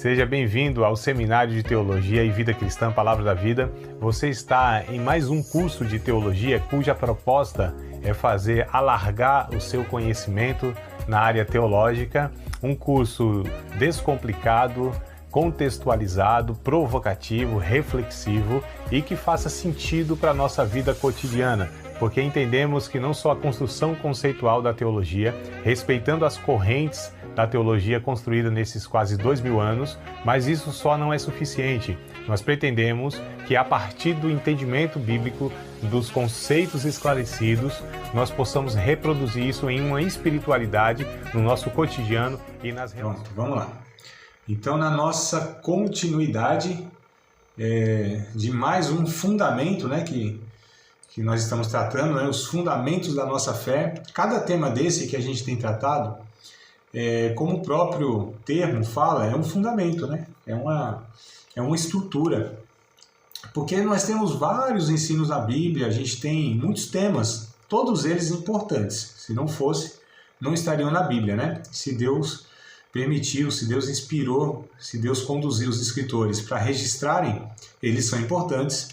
Seja bem-vindo ao Seminário de Teologia e Vida Cristã Palavra da Vida. Você está em mais um curso de teologia cuja proposta é fazer alargar o seu conhecimento na área teológica, um curso descomplicado, contextualizado, provocativo, reflexivo e que faça sentido para a nossa vida cotidiana, porque entendemos que não só a construção conceitual da teologia, respeitando as correntes da teologia construída nesses quase 2000 anos, mas isso só não é suficiente. Nós pretendemos que a partir do entendimento bíblico, dos conceitos esclarecidos, nós possamos reproduzir isso em uma espiritualidade no nosso cotidiano e nas relações. Pronto, vamos lá. Então, na nossa continuidade de mais um fundamento, que nós estamos tratando, os fundamentos da nossa fé, cada tema desse que a gente tem tratado, como o próprio termo fala, é um fundamento, é uma estrutura. Porque nós temos vários ensinos na Bíblia, a gente tem muitos temas, todos eles importantes. Se não fosse, não estariam na Bíblia, Se Deus permitiu, se Deus inspirou, se Deus conduziu os escritores para registrarem, eles são importantes.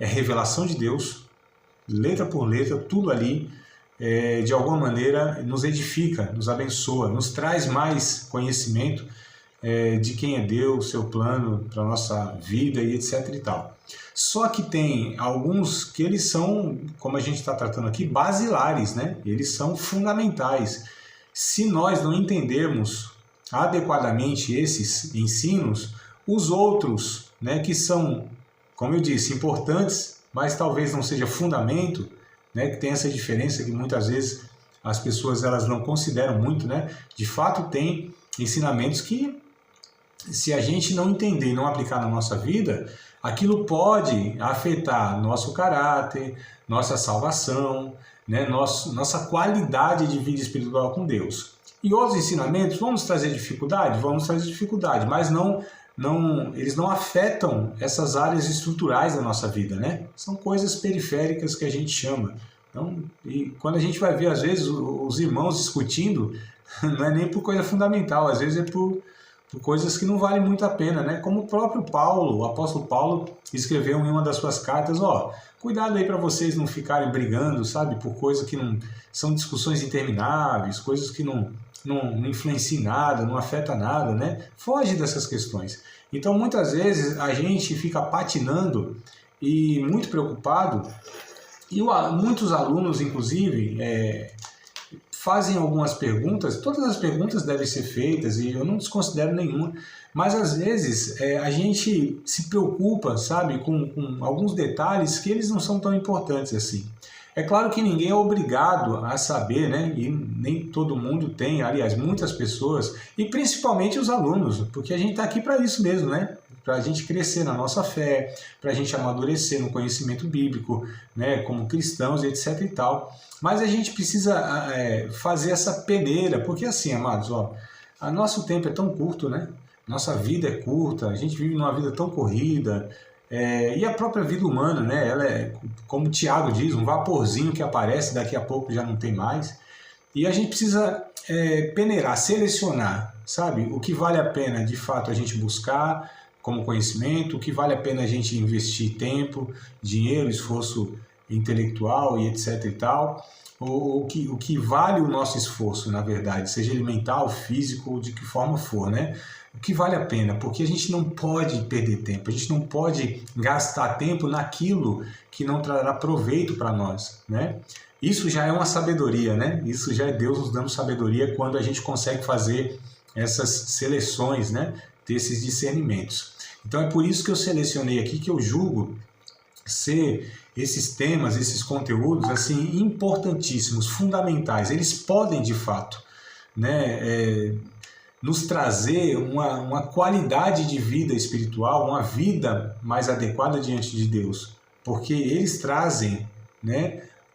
É revelação de Deus, letra por letra, tudo ali, de alguma maneira, nos edifica, nos abençoa, nos traz mais conhecimento de quem é Deus, seu plano para a nossa vida e etc e tal. Só que tem alguns que eles são, como a gente está tratando aqui, basilares, Eles são fundamentais. Se nós não entendermos adequadamente esses ensinos, os outros, que são, como eu disse, importantes, mas talvez não seja fundamento, que tem essa diferença que muitas vezes as pessoas elas não consideram muito, De fato tem ensinamentos que, se a gente não entender e não aplicar na nossa vida, aquilo pode afetar nosso caráter, nossa salvação, nossa qualidade de vida espiritual com Deus. E outros ensinamentos, vamos trazer dificuldade? Vamos trazer dificuldade, mas eles não afetam essas áreas estruturais da nossa vida, São coisas periféricas que a gente chama. Então, e quando a gente vai ver, às vezes, os irmãos discutindo, não é nem por coisa fundamental, às vezes é por coisas que não valem muito a pena, Como o próprio Paulo, o apóstolo Paulo, escreveu em uma das suas cartas, cuidado aí para vocês não ficarem brigando, por coisas que não são discussões intermináveis, coisas que não influencia em nada, não afeta nada, Foge dessas questões. Então, muitas vezes, a gente fica patinando e muito preocupado, e muitos alunos, inclusive, fazem algumas perguntas, todas as perguntas devem ser feitas, e eu não desconsidero nenhuma, mas às vezes a gente se preocupa, com alguns detalhes que eles não são tão importantes assim. É claro que ninguém é obrigado a saber, e nem todo mundo tem, aliás, muitas pessoas, e principalmente os alunos, porque a gente está aqui para isso mesmo, para a gente crescer na nossa fé, para a gente amadurecer no conhecimento bíblico, como cristãos, etc e tal. Mas a gente precisa fazer essa peneira, porque assim, amados, nosso tempo é tão curto, Nossa vida é curta, a gente vive numa vida tão corrida, e a própria vida humana, ela é, como o Tiago diz, um vaporzinho que aparece, daqui a pouco já não tem mais. E a gente precisa peneirar, selecionar, o que vale a pena de fato a gente buscar como conhecimento, o que vale a pena a gente investir tempo, dinheiro, esforço intelectual e etc e tal, o que vale o nosso esforço, na verdade, seja ele mental, físico, de que forma for, O que vale a pena, porque a gente não pode perder tempo, a gente não pode gastar tempo naquilo que não trará proveito para nós, Isso já é uma sabedoria, Isso já é Deus nos dando sabedoria quando a gente consegue fazer essas seleções, ter esses discernimentos. Então é por isso que eu selecionei aqui, que eu julgo ser esses temas, esses conteúdos, assim, importantíssimos, fundamentais. Eles podem, de fato, nos trazer uma qualidade de vida espiritual, uma vida mais adequada diante de Deus, porque eles trazem,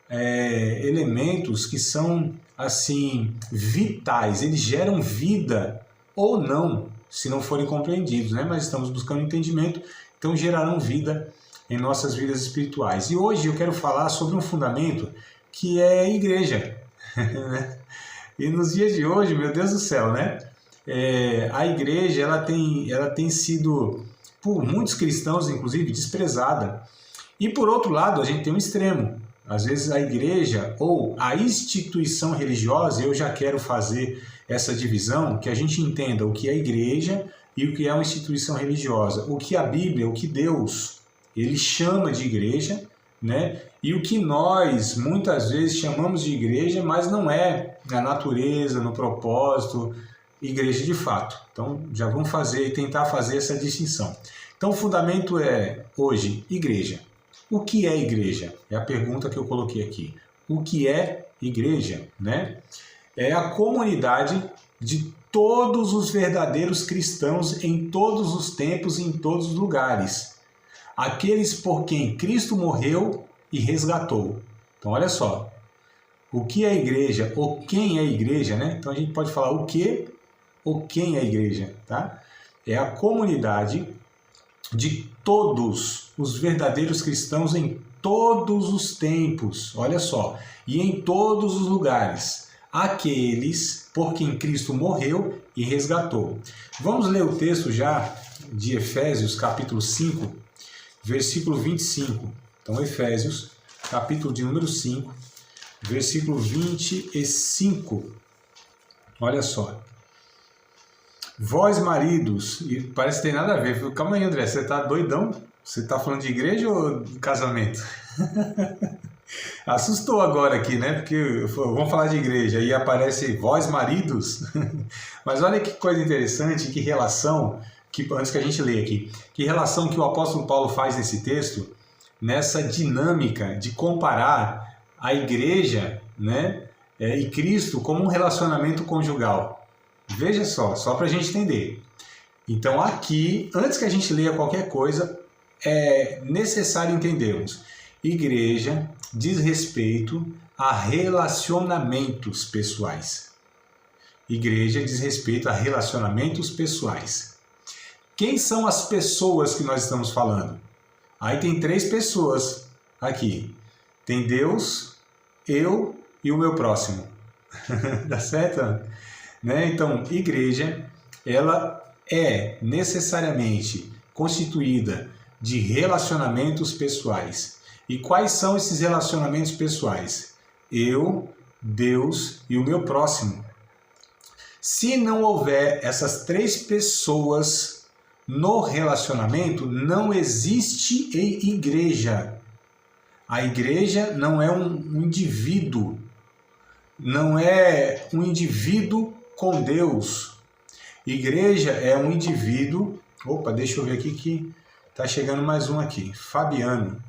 elementos que são, assim, vitais, eles geram vida ou não, se não forem compreendidos, mas estamos buscando entendimento, então gerarão vida em nossas vidas espirituais. E hoje eu quero falar sobre um fundamento que é a igreja. E nos dias de hoje, meu Deus do céu, a igreja ela tem sido, por muitos cristãos, inclusive, desprezada. E, por outro lado, a gente tem um extremo. Às vezes a igreja ou a instituição religiosa, eu já quero fazer essa divisão, que a gente entenda o que é igreja e o que é uma instituição religiosa. O que a Bíblia, o que Deus, ele chama de igreja, né? E o que nós, muitas vezes, chamamos de igreja, mas não é na natureza, no propósito, igreja de fato. Então, já vamos tentar fazer essa distinção. Então, o fundamento é, hoje, igreja. O que é igreja? É a pergunta que eu coloquei aqui. O que é igreja, né? É a comunidade de todos os verdadeiros cristãos em todos os tempos e em todos os lugares. Aqueles por quem Cristo morreu e resgatou. Então, olha só. O que é igreja ou quem é igreja, né? Então, a gente pode falar o que ou quem é igreja, tá? É a comunidade de todos os verdadeiros cristãos em todos os tempos, olha só, e em todos os lugares, aqueles por quem Cristo morreu e resgatou. Vamos ler o texto já de Efésios, capítulo 5, versículo 25. Então, Efésios, capítulo de número 5, versículo 25. Olha só. Vós, maridos, e parece que tem nada a ver. Calma aí, André, você tá doidão? Você tá falando de igreja ou de casamento? Assustou agora aqui, né? Porque vamos falar de igreja e aparece vós, maridos. Mas olha que coisa interessante, que relação, antes que a gente lê aqui, que relação que o apóstolo Paulo faz nesse texto, nessa dinâmica de comparar a igreja, né, e Cristo como um relacionamento conjugal. Veja só para a gente entender. Então aqui, antes que a gente leia qualquer coisa, é necessário entendermos. Igreja diz respeito a relacionamentos pessoais. Igreja diz respeito a relacionamentos pessoais. Quem são as pessoas que nós estamos falando? Aí tem 3 pessoas aqui. Tem Deus, eu e o meu próximo. Tá certo? Né? Então, igreja, ela é necessariamente constituída de relacionamentos pessoais. E quais são esses relacionamentos pessoais? Eu, Deus e o meu próximo. Se não houver essas 3 pessoas no relacionamento, não existe igreja. A igreja não é um indivíduo, não é um indivíduo com Deus. Igreja é um indivíduo. Opa, deixa eu ver aqui que tá chegando mais um aqui. Fabiano.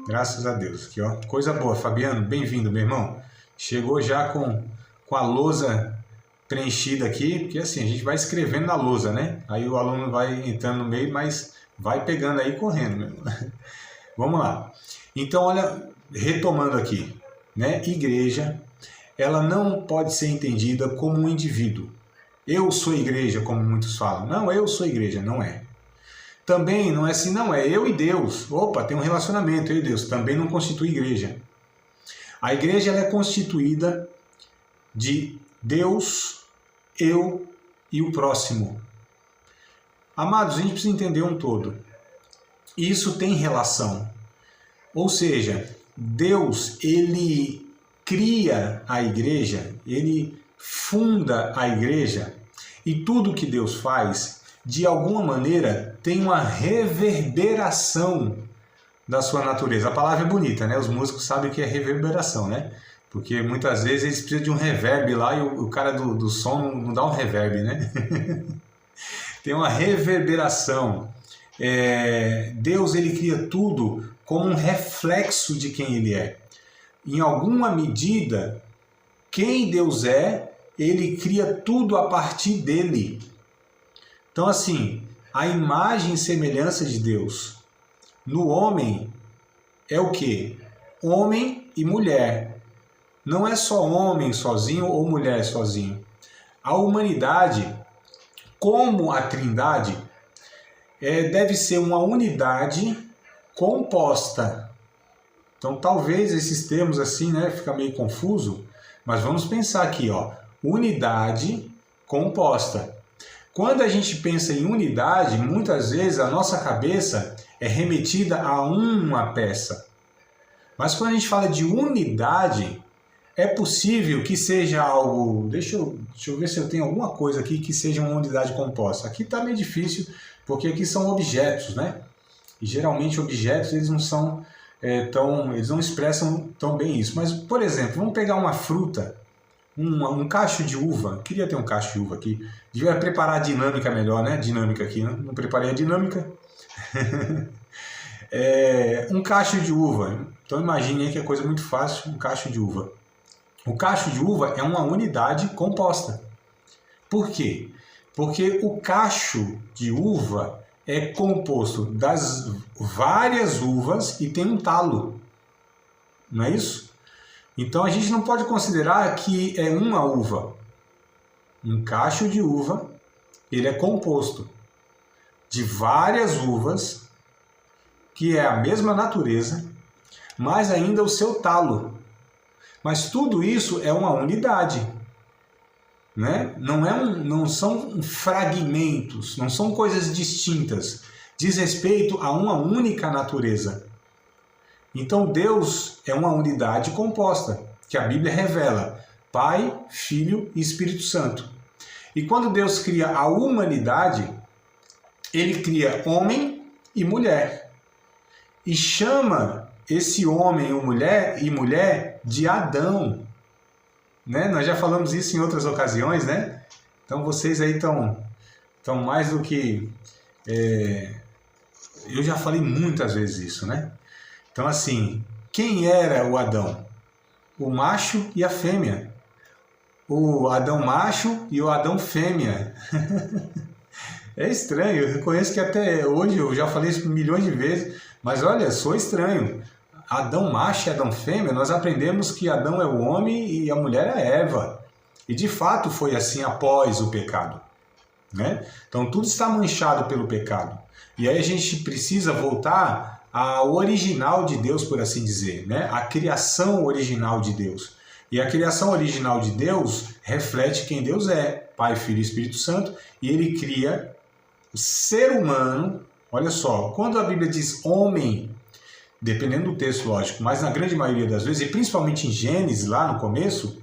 Graças a Deus. Aqui, ó. Coisa boa, Fabiano. Bem-vindo, meu irmão. Chegou já com a lousa preenchida aqui, porque assim, a gente vai escrevendo na lousa, né? Aí o aluno vai entrando no meio, mas vai pegando aí correndo, meu irmão. Vamos lá. Então, olha, retomando aqui, né? Igreja, ela não pode ser entendida como um indivíduo. Eu sou igreja, como muitos falam. Não, eu sou igreja, não é. Também não é assim, não, é eu e Deus. Opa, tem um relacionamento, eu e Deus. Também não constitui igreja. A igreja ela é constituída de Deus, eu e o próximo. Amados, a gente precisa entender um todo. Isso tem relação. Ou seja, Deus, ele cria a igreja, ele funda a igreja, e tudo que Deus faz, de alguma maneira, tem uma reverberação da sua natureza. A palavra é bonita, né? Os músicos sabem o que é reverberação, né? Porque muitas vezes eles precisam de um reverb lá e o cara do som não dá um reverb, né? Tem uma reverberação. Deus, ele cria tudo como um reflexo de quem ele é. Em alguma medida, quem Deus é, ele cria tudo a partir dele. Então, assim, a imagem e semelhança de Deus no homem é o quê? Homem e mulher. Não é só homem sozinho ou mulher sozinho. A humanidade, como a Trindade, deve ser uma unidade composta. Então, talvez esses termos assim, né, fica meio confuso, mas vamos pensar aqui, ó, unidade composta. Quando a gente pensa em unidade, muitas vezes a nossa cabeça é remetida a uma peça. Mas quando a gente fala de unidade, é possível que seja algo... Deixa eu ver se eu tenho alguma coisa aqui que seja uma unidade composta. Aqui está meio difícil, porque aqui são objetos, né? E geralmente objetos eles não são eles não expressam tão bem isso. Mas, por exemplo, vamos pegar uma fruta, um cacho de uva. Queria ter um cacho de uva aqui. Devia preparar a dinâmica melhor, né? Dinâmica aqui, né? Não preparei a dinâmica. Um cacho de uva. Então imagine aí que é coisa muito fácil, um cacho de uva. O cacho de uva é uma unidade composta. Por quê? Porque o cacho de uva é composto das várias uvas e tem um talo. Não é isso? Então a gente não pode considerar que é uma uva. Um cacho de uva, ele é composto de várias uvas, que é a mesma natureza, mas ainda o seu talo. Mas tudo isso é uma unidade, né? Não são fragmentos, não são coisas distintas. Diz respeito a uma única natureza. Então Deus é uma unidade composta, que a Bíblia revela: Pai, Filho e Espírito Santo. E quando Deus cria a humanidade, Ele cria homem e mulher. E chama esse homem e mulher de Adão. Né? Nós já falamos isso em outras ocasiões, né? Então vocês aí estão mais do que... eu já falei muitas vezes isso, né? Então assim, quem era o Adão? O macho e a fêmea. O Adão macho e o Adão fêmea. É estranho, eu reconheço que até hoje eu já falei isso milhões de vezes, mas olha, sou estranho. Adão macho e Adão fêmea, nós aprendemos que Adão é o homem e a mulher é a Eva. E de fato foi assim após o pecado, né? Então tudo está manchado pelo pecado. E aí a gente precisa voltar ao original de Deus, por assim dizer, né? A criação original de Deus. E a criação original de Deus reflete quem Deus é, Pai, Filho e Espírito Santo, e Ele cria o ser humano. Olha só, quando a Bíblia diz homem, dependendo do texto, lógico, mas na grande maioria das vezes, e principalmente em Gênesis, lá no começo,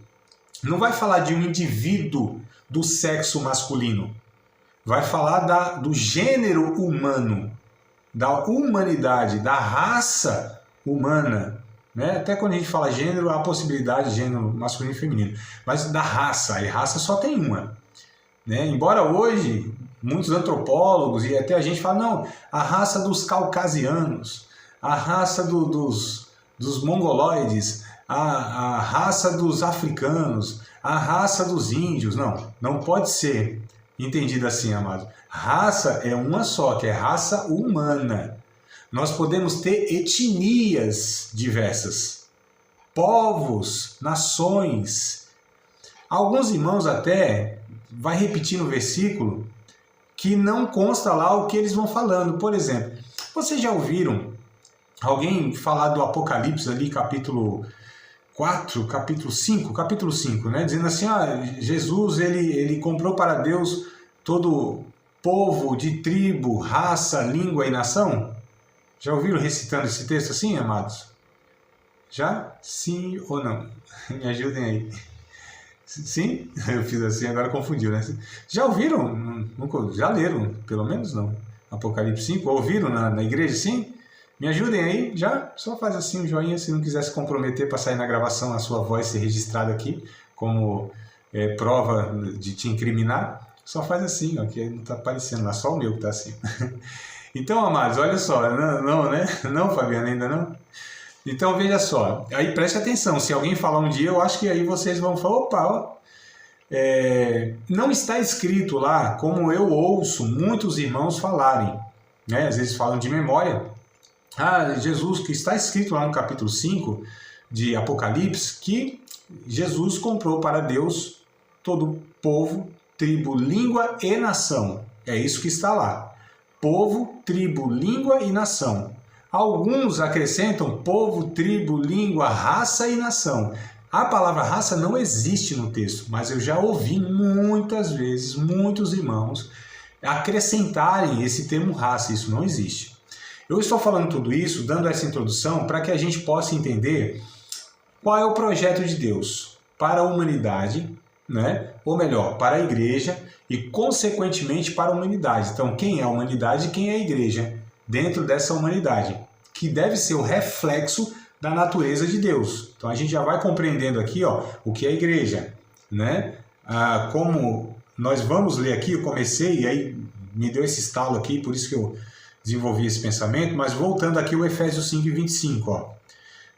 não vai falar de um indivíduo do sexo masculino. Vai falar do gênero humano, da humanidade, da raça humana. Né? Até quando a gente fala gênero, há a possibilidade de gênero masculino e feminino. Mas da raça, e raça só tem uma. Né? Embora hoje, muitos antropólogos e até a gente fala, não, a raça dos caucasianos, a raça dos mongoloides, a raça dos africanos, a raça dos índios. Não pode ser entendido assim, amados. Raça é uma só, que é raça humana. Nós podemos ter etnias diversas, povos, nações. Alguns irmãos até vai repetir no versículo que não consta lá o que eles vão falando. Por exemplo, vocês já ouviram alguém falar do Apocalipse ali, capítulo 4, capítulo 5, né? Dizendo assim, Jesus ele comprou para Deus todo povo de tribo, raça, língua e nação? Já ouviram recitando esse texto assim, amados? Já? Sim ou não? Me ajudem aí. Sim? Eu fiz assim, agora confundiu, né? Já ouviram? Nunca, já leram? Pelo menos não. Apocalipse 5? Ouviram na igreja, sim? Me ajudem aí, já? Só faz assim um joinha, se não quiser se comprometer para sair na gravação, a sua voz ser registrada aqui, como prova de te incriminar. Só faz assim, ó, que não está aparecendo lá, só o meu que está assim. Então, amados, olha só, não, né? Não, Fabiana, ainda não? Então, veja só, aí preste atenção, se alguém falar um dia, eu acho que aí vocês vão falar, opa, não está escrito lá, como eu ouço muitos irmãos falarem, né? Às vezes falam de memória, Jesus, que está escrito lá no capítulo 5 de Apocalipse, que Jesus comprou para Deus todo povo, tribo, língua e nação. É isso que está lá. Povo, tribo, língua e nação. Alguns acrescentam povo, tribo, língua, raça e nação. A palavra raça não existe no texto, mas eu já ouvi muitas vezes muitos irmãos acrescentarem esse termo raça. Isso não existe. Eu estou falando tudo isso, dando essa introdução, para que a gente possa entender qual é o projeto de Deus para a humanidade, né? Ou melhor, para a igreja e, consequentemente, para a humanidade. Então, quem é a humanidade e quem é a igreja dentro dessa humanidade, que deve ser o reflexo da natureza de Deus. Então, a gente já vai compreendendo aqui, ó, o que é a igreja, né? Como nós vamos ler aqui, eu comecei e aí me deu esse estalo aqui, por isso que eu desenvolvi esse pensamento, mas voltando aqui o Efésios 5:25, ó.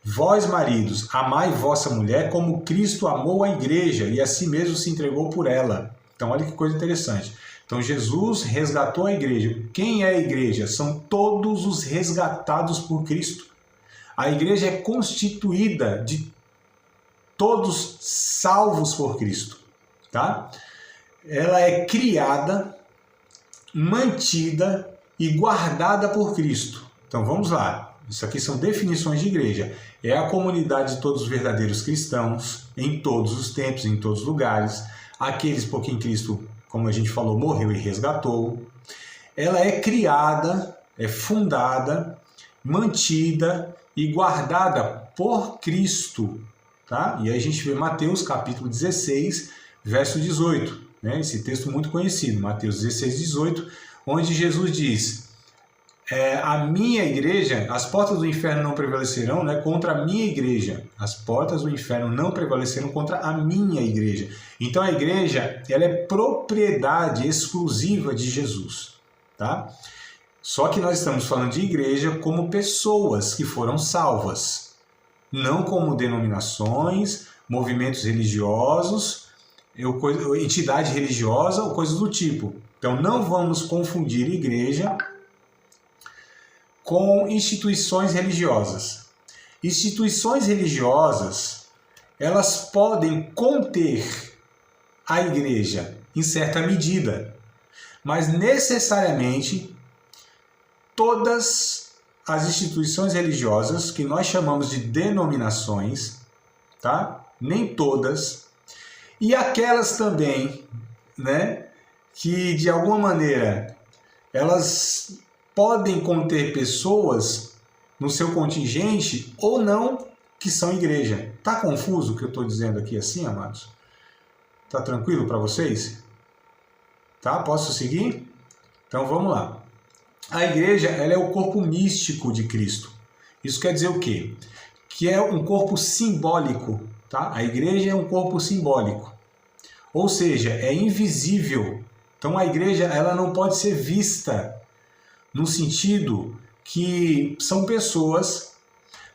Vós, maridos, amai vossa mulher como Cristo amou a igreja e a si mesmo se entregou por ela. Então, olha que coisa interessante. Então, Jesus resgatou a igreja. Quem é a igreja? São todos os resgatados por Cristo. A igreja é constituída de todos salvos por Cristo, tá? Ela é criada, mantida e guardada por Cristo. Então, vamos lá. Isso aqui são definições de igreja. É a comunidade de todos os verdadeiros cristãos, em todos os tempos, em todos os lugares. Aqueles por quem Cristo, como a gente falou, morreu e resgatou. Ela é criada, é fundada, mantida e guardada por Cristo. Tá? E aí a gente vê Mateus capítulo 16, verso 18. Né? Esse texto muito conhecido, Mateus 16, 18, onde Jesus diz... a minha igreja, as portas do inferno não prevalecerão, né, contra a minha igreja. As portas do inferno não prevalecerão contra a minha igreja. Então a igreja, ela é propriedade exclusiva de Jesus, tá? Só que nós estamos falando de igreja como pessoas que foram salvas, não como denominações, movimentos religiosos, entidade religiosa ou coisas do tipo. Então não vamos confundir igreja com instituições religiosas. Instituições religiosas, elas podem conter a igreja em certa medida, mas necessariamente todas as instituições religiosas, que nós chamamos de denominações, tá? Nem todas, e aquelas também, né, que de alguma maneira elas podem conter pessoas no seu contingente ou não que são igreja. Tá confuso o que eu estou dizendo aqui assim, amados? Tá tranquilo para vocês? Tá? Posso seguir? Então vamos lá. A igreja, ela é o corpo místico de Cristo. Isso quer dizer o quê? Que é um corpo simbólico, tá? A igreja é um corpo simbólico. Ou seja, é invisível. Então a igreja, ela não pode ser vista no sentido que são pessoas,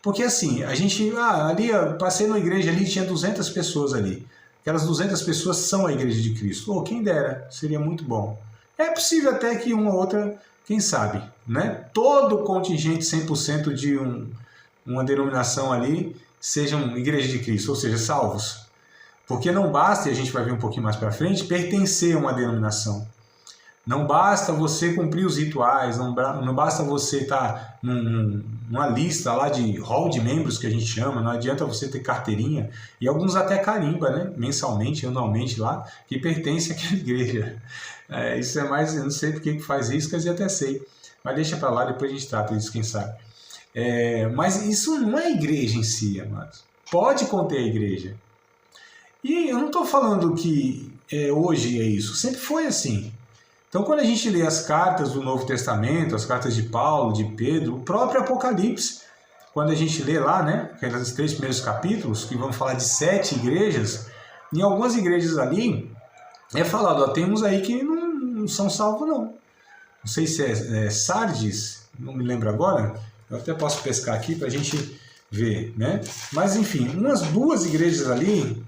porque assim, a gente, ali, eu passei na igreja ali, tinha 200 pessoas ali, aquelas 200 pessoas são a igreja de Cristo, quem dera, seria muito bom. É possível até que uma ou outra, quem sabe, né? Todo o contingente 100% de uma denominação ali sejam igreja de Cristo, ou seja, salvos, porque não basta, e a gente vai ver um pouquinho mais para frente, pertencer a uma denominação. Não basta você cumprir os rituais, não basta você estar numa lista lá de hall de membros que a gente chama, não adianta você ter carteirinha, e alguns até carimba, né, mensalmente, anualmente lá, que pertence àquela igreja. Isso é mais, eu não sei por que faz isso, quer dizer, até sei, mas deixa para lá, depois a gente trata disso, quem sabe. Mas isso não é igreja em si, amados. Pode conter a igreja. E eu não estou falando que hoje é isso, sempre foi assim. Então, quando a gente lê as cartas do Novo Testamento, as cartas de Paulo, de Pedro, o próprio Apocalipse, quando a gente lê lá, né, aqueles 3 primeiros capítulos, que vão falar de 7 igrejas, em algumas igrejas ali, é falado, tem uns aí que não são salvos, não. Não sei se é Sardes, não me lembro agora, eu até posso pescar aqui para a gente ver, né? Mas, enfim, umas 2 igrejas ali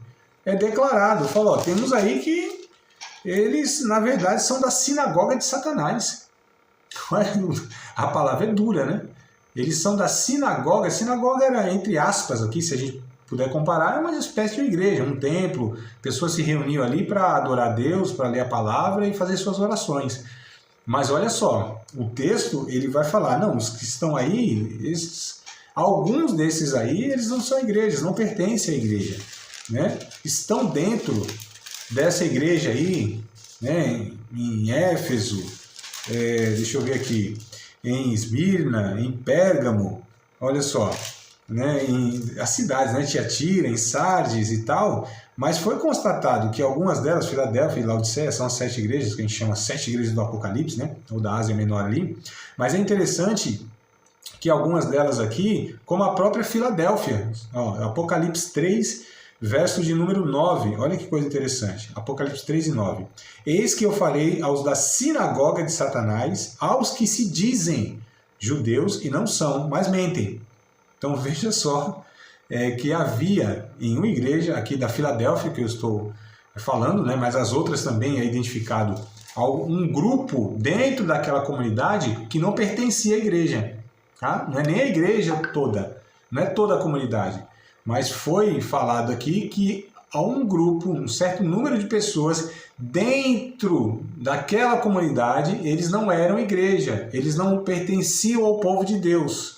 é declarado, falou, temos aí que eles, na verdade, são da sinagoga de Satanás. A palavra é dura, né? Eles são da sinagoga. A sinagoga era, entre aspas, aqui, se a gente puder comparar, é uma espécie de uma igreja, um templo. Pessoas se reuniam ali para adorar a Deus, para ler a palavra e fazer suas orações. Mas olha só, o texto ele vai falar, não, os que estão aí, alguns desses aí, eles não são igrejas, não pertencem à igreja. né, estão dentro dessa igreja aí, né, em Éfeso, deixa eu ver aqui, em Esmirna, em Pérgamo, olha só, né, em as cidades, né, Tiatira, em Sardes e tal, mas foi constatado que algumas delas, Filadélfia e Laodiceia, são as 7 igrejas, que a gente chama 7 igrejas do Apocalipse, né, ou da Ásia Menor ali, mas é interessante que algumas delas aqui, como a própria Filadélfia, ó, Apocalipse 3, verso de número 9, olha que coisa interessante, Apocalipse 3 e 9. Eis que eu falei aos da sinagoga de Satanás, aos que se dizem judeus e não são, mas mentem. Então veja só que havia em uma igreja aqui da Filadélfia, que eu estou falando, né, mas as outras também é identificado um grupo dentro daquela comunidade que não pertencia à igreja. Tá? Não é nem a igreja toda, não é toda a comunidade. Mas foi falado aqui que há um grupo, um certo número de pessoas dentro daquela comunidade, eles não eram igreja, eles não pertenciam ao povo de Deus.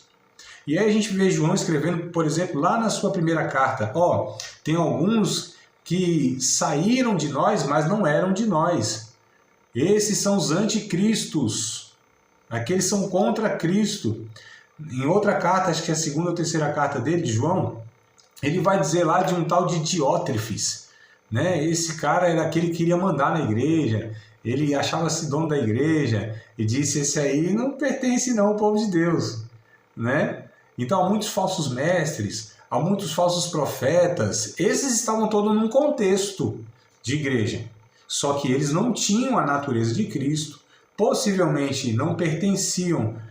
E aí a gente vê João escrevendo, por exemplo, lá na sua primeira carta, ó, tem alguns que saíram de nós, mas não eram de nós. Esses são os anticristos, aqueles são contra Cristo. Em outra carta, acho que é a segunda ou terceira carta dele, de João, ele vai dizer lá de um tal de Diótrefes, né? Esse cara era aquele que queria mandar na igreja, ele achava-se dono da igreja e disse, esse aí não pertence não ao povo de Deus, né? Então há muitos falsos mestres, há muitos falsos profetas, esses estavam todos num contexto de igreja, só que eles não tinham a natureza de Cristo, possivelmente não pertenciam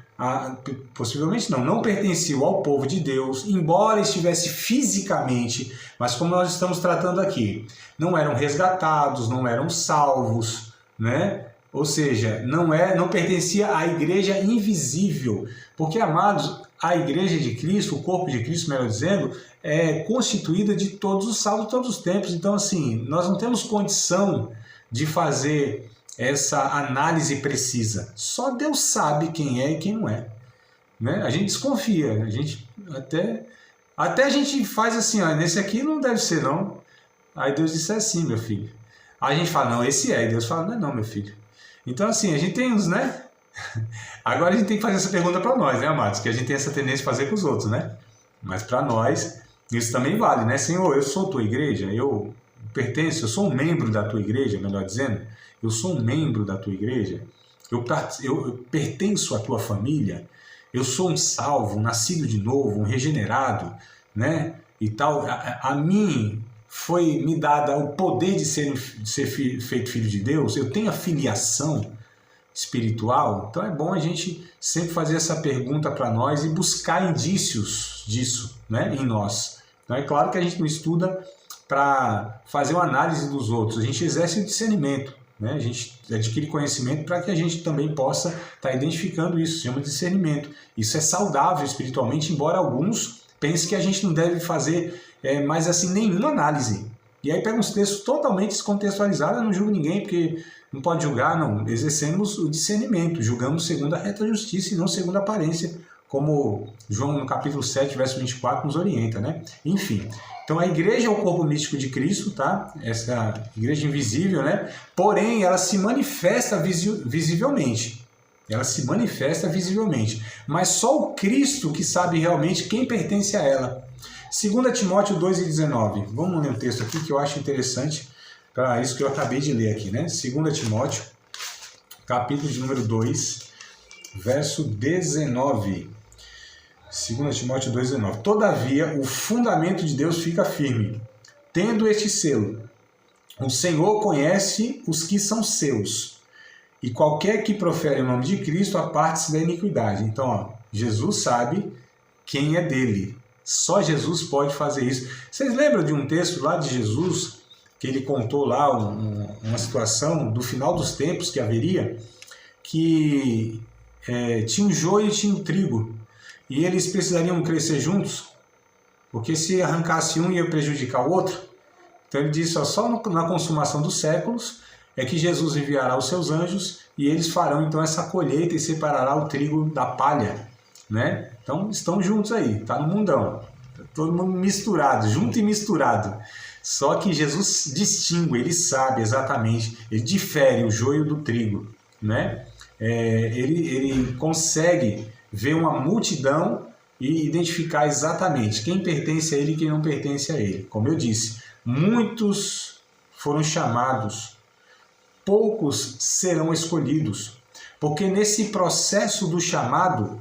não pertenciam ao povo de Deus, embora estivesse fisicamente, mas como nós estamos tratando aqui, não eram resgatados, não eram salvos, né? Ou seja, não pertencia à igreja invisível, porque, amados, a igreja de Cristo, o corpo de Cristo, melhor dizendo, é constituída de todos os salvos, todos os tempos. Então, assim, nós não temos condição de fazer essa análise precisa. Só Deus sabe quem é e quem não é, né? A gente desconfia, a gente até a gente faz assim, ó, nesse aqui não deve ser não. Aí Deus disse assim, meu filho. Aí a gente fala, não, esse é. E Deus fala, não é não, meu filho. Então assim, a gente tem uns, né? Agora a gente tem que fazer essa pergunta para nós, né, amados? Que a gente tem essa tendência de fazer com os outros, né? Mas para nós, isso também vale, né? Senhor, eu sou tua igreja, eu pertenço, eu sou um membro da tua igreja, melhor dizendo. Eu sou um membro da tua igreja, eu pertenço à tua família, eu sou um salvo, um nascido de novo, um regenerado, né? E tal. A mim foi me dada o poder de ser feito filho de Deus, eu tenho a filiação espiritual. Então é bom a gente sempre fazer essa pergunta para nós e buscar indícios disso, né, em nós. Então é claro que a gente não estuda para fazer uma análise dos outros, a gente exerce o discernimento. Né? A gente adquire conhecimento para que a gente também possa estar identificando isso, se chama de discernimento. Isso é saudável espiritualmente, embora alguns pensem que a gente não deve fazer mais assim nenhuma análise. E aí pega uns textos totalmente descontextualizados, eu não julgo ninguém, porque não pode julgar, não. Exercemos o discernimento, julgamos segundo a reta justiça e não segundo a aparência, como João no capítulo 7, verso 24 nos orienta, né? Enfim. Então a igreja é o corpo místico de Cristo, tá? Essa igreja invisível, né? Porém, ela se manifesta visivelmente. Ela se manifesta visivelmente. Mas só o Cristo que sabe realmente quem pertence a ela. 2 Timóteo 2,19. Vamos ler um texto aqui que eu acho interessante para isso que eu acabei de ler aqui, né? 2 Timóteo, capítulo de número 2, verso 19. 2 Timóteo 2,19. Todavia, o fundamento de Deus fica firme, tendo este selo. O Senhor conhece os que são seus, e qualquer que profere o nome de Cristo aparte-se da iniquidade. Então, ó, Jesus sabe quem é dele. Só Jesus pode fazer isso. Vocês lembram de um texto lá de Jesus, que ele contou lá uma situação do final dos tempos que haveria, que tinha um joio e tinha um trigo. E eles precisariam crescer juntos, porque se arrancasse um ia prejudicar o outro. Então ele disse, ó, só na consumação dos séculos é que Jesus enviará os seus anjos e eles farão então essa colheita e separará o trigo da palha, né? Então estão juntos aí, tá no mundão, todo mundo misturado, junto e misturado. Só que Jesus distingue, ele sabe exatamente, ele difere o joio do trigo, né? Ele consegue ver uma multidão e identificar exatamente quem pertence a ele e quem não pertence a ele. Como eu disse, muitos foram chamados, poucos serão escolhidos, porque nesse processo do chamado,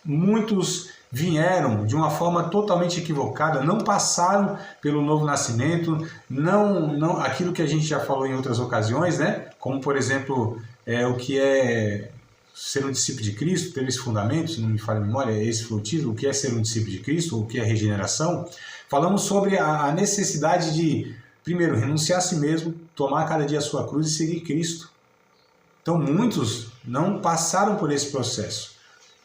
muitos vieram de uma forma totalmente equivocada, não passaram pelo novo nascimento, não aquilo que a gente já falou em outras ocasiões, né? Como por exemplo, o que é ser um discípulo de Cristo, ter esse fundamento, se não me falha a memória, esse foi o título, o que é ser um discípulo de Cristo, o que é regeneração. Falamos sobre a necessidade de, primeiro, renunciar a si mesmo, tomar cada dia a sua cruz e seguir Cristo. Então muitos não passaram por esse processo.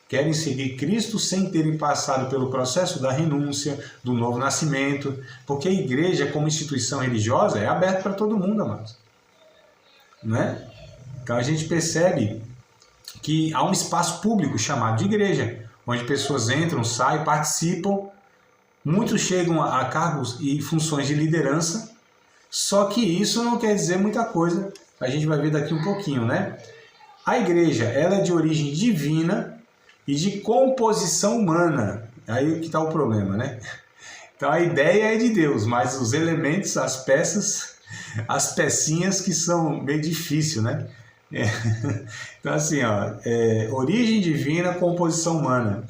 Querem seguir Cristo sem terem passado pelo processo da renúncia, do novo nascimento, porque a igreja, como instituição religiosa, é aberta para todo mundo, amados. Não é? Então a gente percebe que há um espaço público chamado de igreja, onde pessoas entram, saem, participam, muitos chegam a cargos e funções de liderança, só que isso não quer dizer muita coisa, a gente vai ver daqui um pouquinho, né? A igreja, ela é de origem divina e de composição humana. Aí que está o problema, né? Então a ideia é de Deus, mas os elementos, as peças, as pecinhas que são meio difícil, né? Então assim, origem divina, composição humana.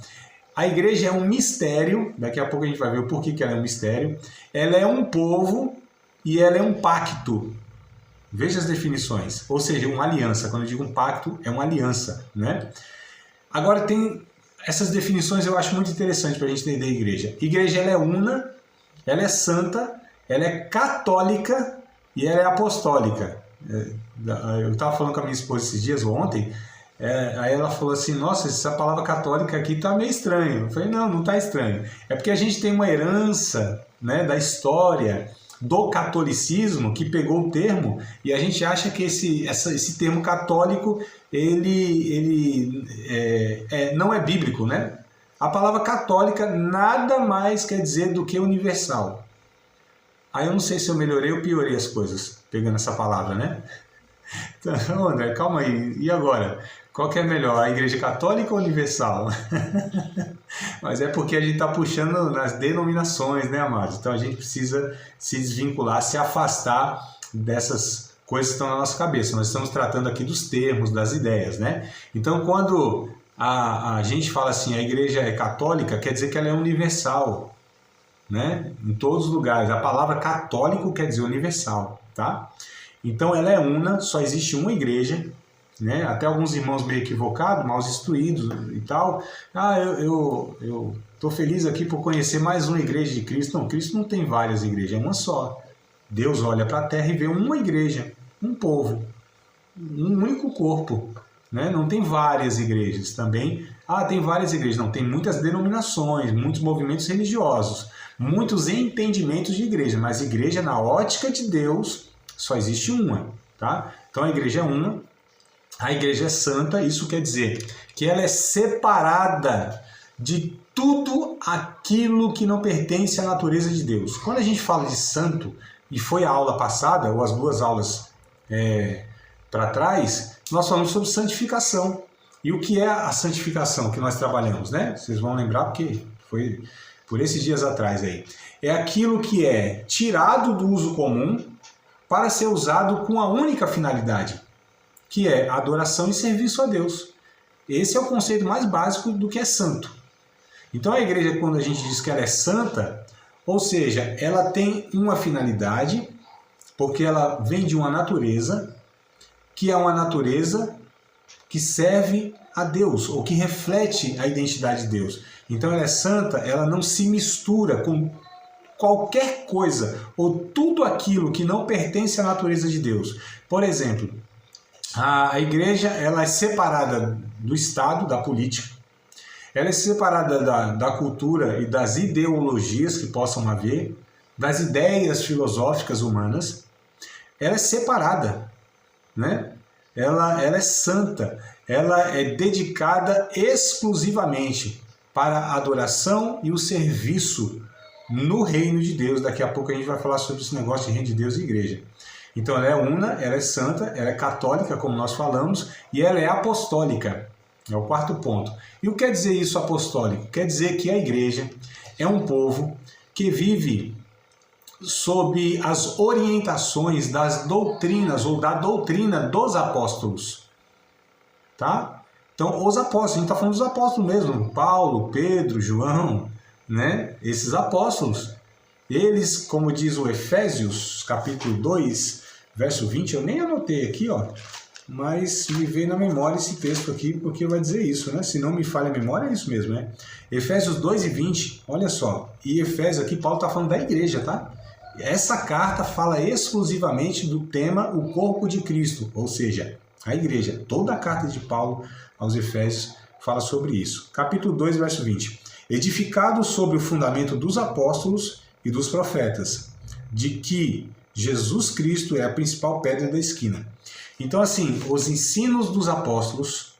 A igreja é um mistério, daqui a pouco a gente vai ver o porquê que ela é um mistério. Ela é um povo e ela é um pacto. Veja as definições, ou seja, uma aliança. Quando eu digo um pacto, é uma aliança, né? Agora tem essas definições, eu acho muito interessante para a gente entender a igreja. A igreja ela é una, ela é santa, ela é católica e ela é apostólica. Eu estava falando com a minha esposa esses dias, ou ontem, aí ela falou assim, nossa, essa palavra católica aqui está meio estranho. Eu falei, não está estranho. É porque a gente tem uma herança, né, da história do catolicismo que pegou o termo e a gente acha que esse termo católico ele não é bíblico, né? A palavra católica nada mais quer dizer do que universal. Aí eu não sei se eu melhorei ou piorei as coisas pegando essa palavra, né? Então, André, calma aí. E agora? Qual que é melhor, a igreja católica ou universal? Mas é porque a gente está puxando nas denominações, né, amados? Então a gente precisa se desvincular, se afastar dessas coisas que estão na nossa cabeça. Nós estamos tratando aqui dos termos, das ideias, né? Então quando a gente fala assim, a igreja é católica, quer dizer que ela é universal, né? Em todos os lugares. A palavra católico quer dizer universal, tá? Então ela é una, só existe uma igreja, né? Até alguns irmãos meio equivocados, mal instruídos e tal. Eu estou feliz aqui por conhecer mais uma igreja de Cristo. Não, Cristo não tem várias igrejas, é uma só. Deus olha para a terra e vê uma igreja, um povo, um único corpo, né? Não tem várias igrejas também. Tem várias igrejas. Não, tem muitas denominações, muitos movimentos religiosos, muitos entendimentos de igreja, mas igreja na ótica de Deus só existe uma, tá? Então a igreja é uma. A igreja é santa, isso quer dizer que ela é separada de tudo aquilo que não pertence à natureza de Deus. Quando a gente fala de santo, e foi a aula passada, ou as duas aulas para trás, nós falamos sobre santificação. E o que é a santificação que nós trabalhamos, né? Vocês vão lembrar porque foi por esses dias atrás aí. É aquilo que é tirado do uso comum para ser usado com a única finalidade, que é adoração e serviço a Deus. Esse é o conceito mais básico do que é santo. Então a igreja, quando a gente diz que ela é santa, ou seja, ela tem uma finalidade, porque ela vem de uma natureza, que é uma natureza que serve a Deus, ou que reflete a identidade de Deus. Então ela é santa, ela não se mistura com qualquer coisa, ou tudo aquilo que não pertence à natureza de Deus. Por exemplo, a igreja ela é separada do Estado, da política, ela é separada da cultura e das ideologias que possam haver, das ideias filosóficas humanas, ela é separada, né? Ela é santa, ela é dedicada exclusivamente para a adoração e o serviço no reino de Deus. Daqui a pouco a gente vai falar sobre esse negócio de reino de Deus e igreja. Então ela é una, ela é santa, ela é católica, como nós falamos, e ela é apostólica. É o quarto ponto. E o que quer dizer isso apostólico? Quer dizer que a igreja é um povo que vive sob as orientações das doutrinas ou da doutrina dos apóstolos. Tá? Então, os apóstolos, a gente está falando dos apóstolos mesmo, Paulo, Pedro, João, né? Esses apóstolos, eles, como diz o Efésios, capítulo 2, verso 20, eu nem anotei aqui, ó, mas me veio na memória esse texto aqui, porque vai dizer isso, né? Se não me falha a memória, é isso mesmo, né? Efésios 2 e 20, olha só, e Efésios aqui, Paulo está falando da igreja, tá? Essa carta fala exclusivamente do tema o corpo de Cristo, ou seja, a igreja. Toda a carta de Paulo aos Efésios fala sobre isso. Capítulo 2, verso 20. Edificado sobre o fundamento dos apóstolos e dos profetas, de que Jesus Cristo é a principal pedra da esquina. Então, assim, os ensinos dos apóstolos,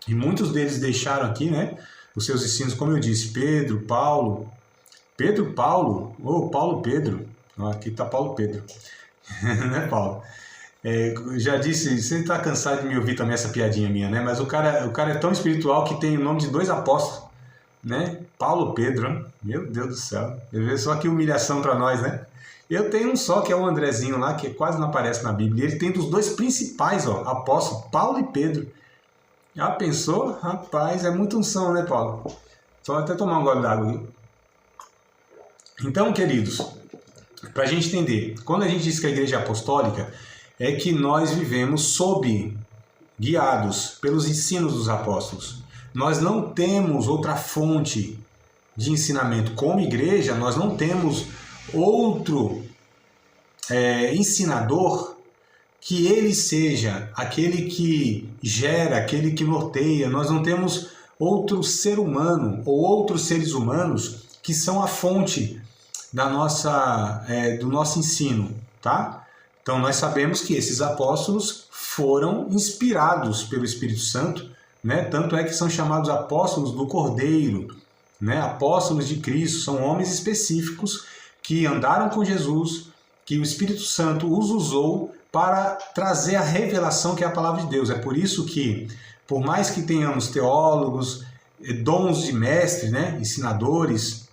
e muitos deles deixaram aqui, né, os seus ensinos, como eu disse, Pedro, Paulo, Pedro, aqui está Paulo Pedro, né, Paulo? Já disse, você está cansado de me ouvir também essa piadinha minha, né? Mas o cara é tão espiritual que tem o nome de 2 apóstolos, né? Paulo Pedro, meu Deus do céu. Só que humilhação para nós, né? Eu tenho um só, que é o Andrezinho lá, que quase não aparece na Bíblia. Ele tem dos 2 principais, ó, apóstolos, Paulo e Pedro. Já pensou? Rapaz, é muita unção, né, Paulo? Só até tomar um gole d'água aqui. Então, queridos, para a gente entender, quando a gente diz que a igreja é apostólica, é que nós vivemos guiados pelos ensinos dos apóstolos. Nós não temos outra fonte de ensinamento. Como igreja, nós não temos outro ensinador que ele seja aquele que gera, aquele que norteia. Nós não temos outro ser humano ou outros seres humanos que são a fonte do nosso ensino, tá? Então nós sabemos que esses apóstolos foram inspirados pelo Espírito Santo, né? Tanto é que são chamados apóstolos do Cordeiro, né? Apóstolos de Cristo, são homens específicos que andaram com Jesus, que o Espírito Santo os usou para trazer a revelação que é a palavra de Deus. É por isso que, por mais que tenhamos teólogos, dons de mestre, né? Ensinadores,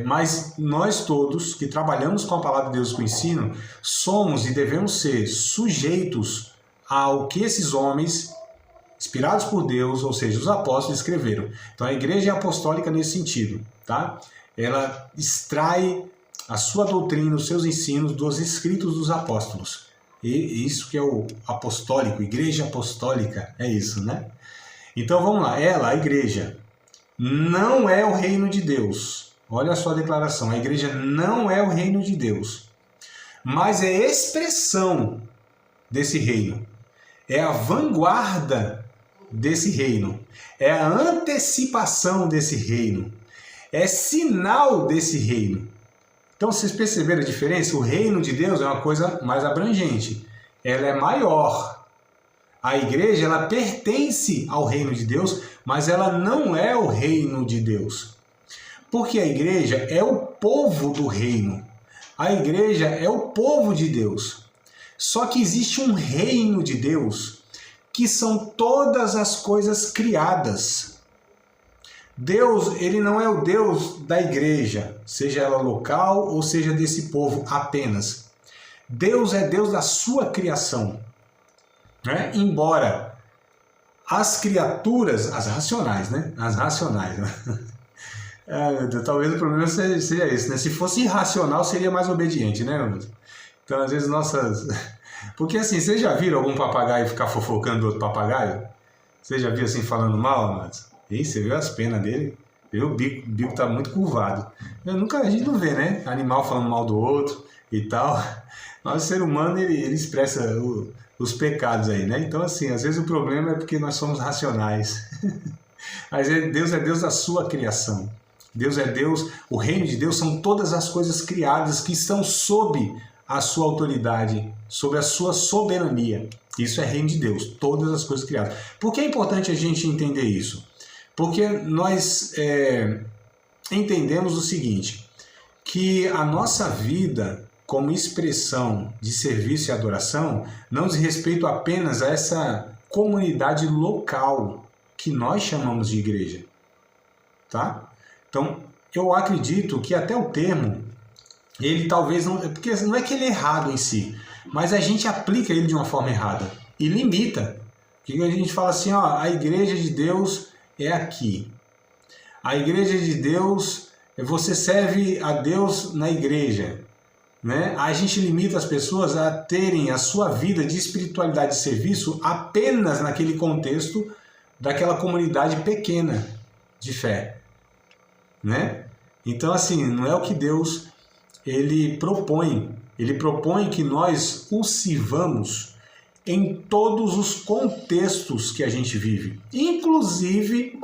mas nós todos que trabalhamos com a palavra de Deus e com o ensino, somos e devemos ser sujeitos ao que esses homens, inspirados por Deus, ou seja, os apóstolos, escreveram. Então a igreja é apostólica nesse sentido, tá? Ela extrai a sua doutrina, os seus ensinos dos escritos dos apóstolos. E isso que é o apostólico, igreja apostólica, é isso, né? Então vamos lá, a igreja, não é o reino de Deus. Olha só a declaração, a igreja não é o reino de Deus, mas é expressão desse reino, é a vanguarda desse reino, é a antecipação desse reino, é sinal desse reino. Então vocês perceberam a diferença? O reino de Deus é uma coisa mais abrangente, ela é maior. A igreja, ela pertence ao reino de Deus, mas ela não é o reino de Deus. Porque a igreja é o povo do reino. A igreja é o povo de Deus. Só que existe um reino de Deus, que são todas as coisas criadas. Deus, ele não é o Deus da igreja, seja ela local ou seja desse povo apenas. Deus é Deus da sua criação. Né? Embora as criaturas, as racionais, né? As racionais, né? Talvez o problema seja esse, né? Se fosse irracional, seria mais obediente, né? Então, às vezes, porque assim, vocês já viram algum papagaio ficar fofocando do outro papagaio? Você já viu assim falando mal, amados? E você viu as penas dele? O bico tá muito curvado. A gente não vê, né? Animal falando mal do outro e tal. Mas o ser humano, ele expressa os pecados aí, né? Então, assim, às vezes o problema é porque nós somos racionais. Mas Deus é Deus da sua criação. Deus é Deus, o reino de Deus são todas as coisas criadas que estão sob a sua autoridade, sob a sua soberania. Isso é reino de Deus, todas as coisas criadas. Por que é importante a gente entender isso? Porque nós entendemos o seguinte, que a nossa vida como expressão de serviço e adoração não diz respeito apenas a essa comunidade local que nós chamamos de igreja, tá? Então, eu acredito que até o termo, ele talvez não... Porque não é que ele é errado em si, mas a gente aplica ele de uma forma errada e limita. Porque a gente fala assim, ó, a igreja de Deus é aqui. A igreja de Deus, você serve a Deus na igreja. Né? A gente limita as pessoas a terem a sua vida de espiritualidade e serviço apenas naquele contexto daquela comunidade pequena de fé. Né? Então, assim, não é o que Deus ele propõe. Ele propõe que nós o sirvamos em todos os contextos que a gente vive, inclusive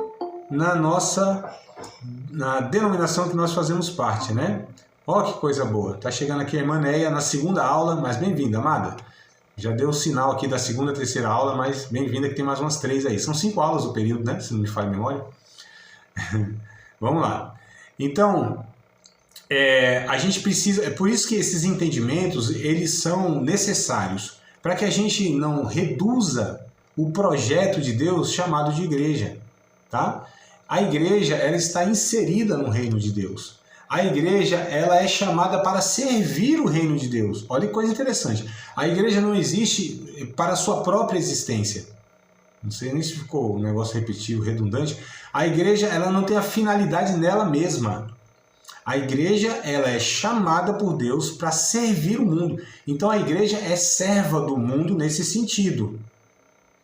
na denominação que nós fazemos parte, né? Ó, que coisa boa. Tá chegando aqui a irmã Neia na segunda aula, mas bem-vinda, amada. Já deu o sinal aqui da segunda, terceira aula, mas bem-vinda que tem mais umas 3 aí. São 5 aulas o período, né? Se não me falha a memória. Vamos lá. Então, a gente precisa... É por isso que esses entendimentos, eles são necessários, para que a gente não reduza o projeto de Deus chamado de igreja, tá? A igreja, ela está inserida no reino de Deus. A igreja, ela é chamada para servir o reino de Deus. Olha que coisa interessante. A igreja não existe para a sua própria existência. Não sei nem se ficou um negócio repetitivo, redundante. A igreja, ela não tem a finalidade nela mesma. A igreja, ela é chamada por Deus para servir o mundo. Então a igreja é serva do mundo nesse sentido.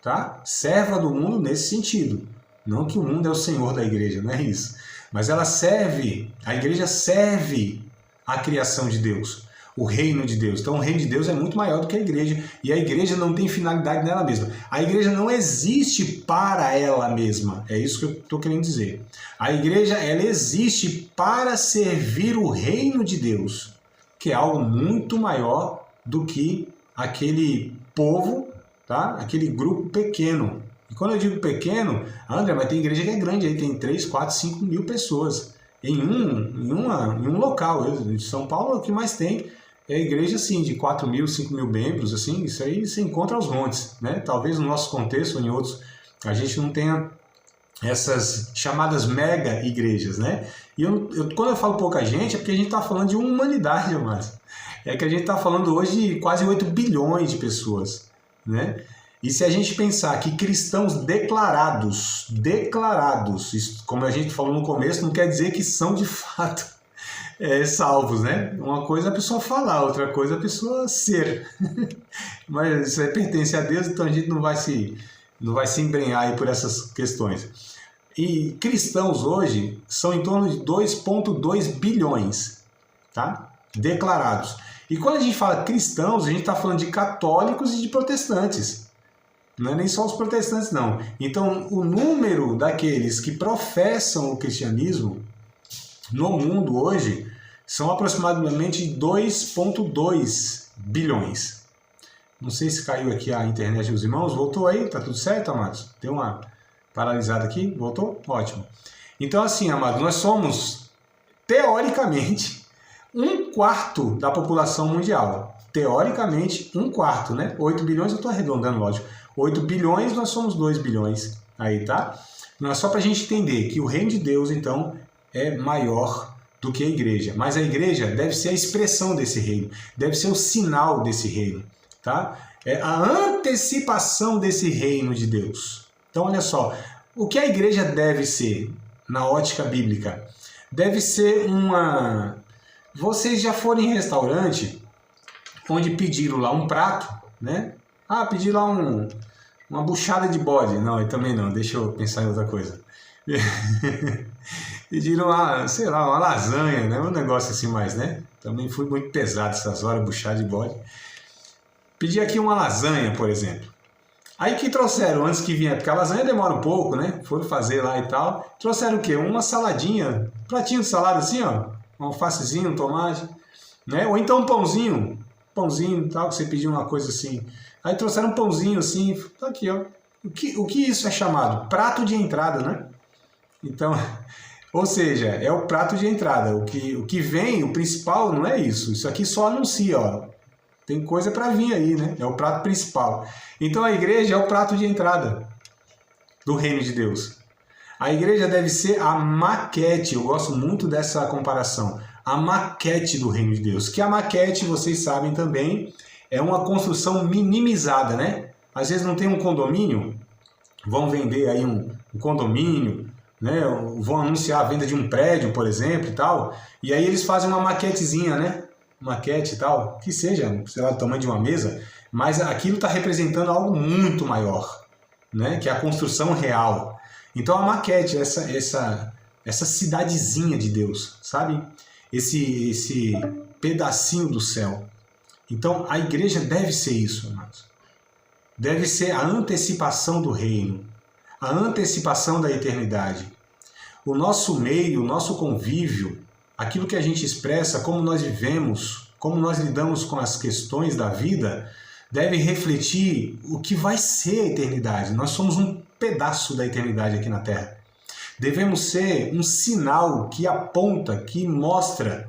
Tá? Serva do mundo nesse sentido. Não que o mundo é o senhor da igreja, não é isso. Mas ela serve, a igreja serve a criação de Deus, o reino de Deus. Então o reino de Deus é muito maior do que a igreja, e a igreja não tem finalidade nela mesma. A igreja não existe para ela mesma, é isso que eu estou querendo dizer. A igreja, ela existe para servir o reino de Deus, que é algo muito maior do que aquele povo, tá? Aquele grupo pequeno. E quando eu digo pequeno, André, mas tem igreja que é grande, aí tem 3, 4, 5 mil pessoas em um local. Em São Paulo, o que mais tem é igreja assim, de 4 mil, 5 mil membros, assim, isso aí se encontra aos montes, né? Talvez no nosso contexto ou em outros a gente não tenha essas chamadas mega igrejas, né? E quando eu falo pouca gente, é porque a gente está falando de uma humanidade, amados. É que a gente está falando hoje de quase 8 bilhões de pessoas, né? E se a gente pensar que cristãos declarados, isso, como a gente falou no começo, não quer dizer que são de fato salvos, né? Uma coisa é a pessoa falar, outra coisa é a pessoa ser. Mas isso aí pertence a Deus, então a gente não vai se embrenhar aí por essas questões. E cristãos hoje são em torno de 2,2 bilhões, tá? Declarados. E quando a gente fala cristãos, a gente está falando de católicos e de protestantes. Não é nem só os protestantes, não. Então, o número daqueles que professam o cristianismo no mundo hoje são aproximadamente 2,2 bilhões. Não sei se caiu aqui a internet dos irmãos. Voltou aí? Tá tudo certo, amados? Tem uma paralisada aqui? Voltou? Ótimo. Então, assim, amados, nós somos, teoricamente, 1/4 da população mundial. Teoricamente, 1/4, né? 8 bilhões, eu estou arredondando, lógico. 8 bilhões, nós somos 2 bilhões. Aí, tá? Não é só para a gente entender que o reino de Deus, então, é maior do que a igreja. Mas a igreja deve ser a expressão desse reino. Deve ser o sinal desse reino, tá? É a antecipação desse reino de Deus. Então, olha só. O que a igreja deve ser, na ótica bíblica? Deve ser uma... Vocês já foram em restaurante onde pediram lá um prato, né? Ah, pediram lá uma buchada de bode. Não, eu também não. Deixa eu pensar em outra coisa. Pediram lá, sei lá, uma lasanha, né? Um negócio assim mais, né? Também fui muito pesado essas horas, buchada de bode. Pedi aqui uma lasanha, por exemplo. Aí que trouxeram antes que vinha, porque a lasanha demora um pouco, né? Foram fazer lá e tal. Trouxeram o quê? Uma saladinha, um pratinho de salada assim, ó. Um alfacezinho, um tomate, né? Ou então um pãozinho e tal, que você pediu uma coisa assim. Aí trouxeram um pãozinho assim, tá aqui, ó. O que isso é chamado? Prato de entrada, né? Então, Ou seja, é o prato de entrada. O que vem, o principal, não é isso. Isso aqui só anuncia, ó. Tem coisa para vir aí, né? É o prato principal. Então a igreja é o prato de entrada do reino de Deus. A igreja deve ser a maquete, eu gosto muito dessa comparação, a maquete do reino de Deus. Que a maquete, vocês sabem também, é uma construção minimizada, né? Às vezes não tem um condomínio, vão vender aí um condomínio, né? Vão anunciar a venda de um prédio, por exemplo, e tal, e aí eles fazem uma maquetezinha, né? Maquete e tal, que seja, sei lá, do tamanho de uma mesa, mas aquilo está representando algo muito maior, né? Que é a construção real. Então a maquete, essa cidadezinha de Deus, sabe? Esse pedacinho do céu. Então a igreja deve ser isso, amados. Deve ser a antecipação do reino, a antecipação da eternidade. O nosso meio, o nosso convívio, aquilo que a gente expressa, como nós vivemos, como nós lidamos com as questões da vida, deve refletir o que vai ser a eternidade. Nós somos um pedaço da eternidade aqui na Terra. Devemos ser um sinal que aponta, que mostra,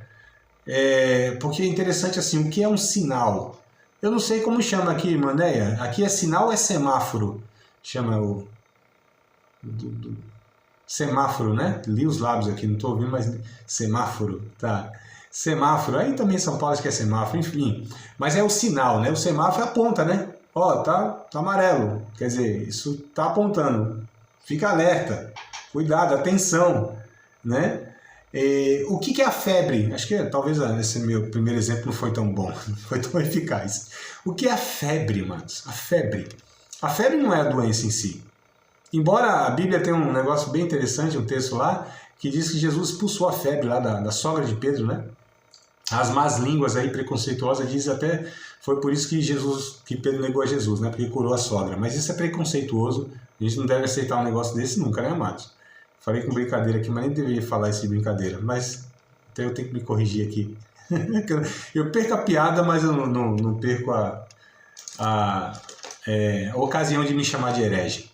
porque é interessante assim, o que é um sinal? Eu não sei como chama aqui, Manéia. Aqui é sinal ou é semáforo? Chama o... semáforo, né? Li os lábios aqui, não estou ouvindo, mas semáforo, tá? Semáforo, aí também em São Paulo acho que é semáforo, enfim. Mas é o sinal, né? O semáforo aponta, né? Ó, tá amarelo, quer dizer, isso tá apontando. Fica alerta, cuidado, atenção, né? O que é a febre? Acho que talvez esse meu primeiro exemplo não foi tão bom, não foi tão eficaz. O que é a febre, manos? A febre. A febre não é a doença em si. Embora a Bíblia tenha um negócio bem interessante, um texto lá, que diz que Jesus expulsou a febre lá da sogra de Pedro, né? As más línguas aí preconceituosas dizem até foi por isso que Pedro negou a Jesus, né? Porque curou a sogra. Mas isso é preconceituoso, a gente não deve aceitar um negócio desse nunca, né, amados? Falei com brincadeira aqui, mas nem deveria falar isso de brincadeira. Mas até eu tenho que me corrigir aqui. Eu perco a piada, mas eu não perco a ocasião de me chamar de herege.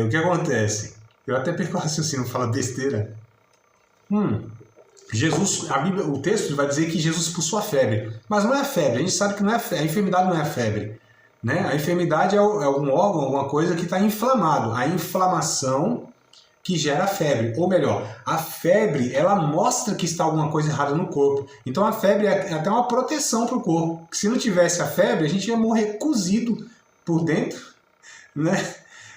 O que acontece? Eu até perco o raciocínio, falo besteira. Jesus, a Bíblia, o texto vai dizer que Jesus expulsou a febre, mas não é a febre, a gente sabe que não é a enfermidade não é a febre, né? A enfermidade é algum órgão, alguma coisa que está inflamado, a inflamação que gera a febre, ou melhor, a febre ela mostra que está alguma coisa errada no corpo, então a febre é até uma proteção para o corpo, se não tivesse a febre a gente ia morrer cozido por dentro, né?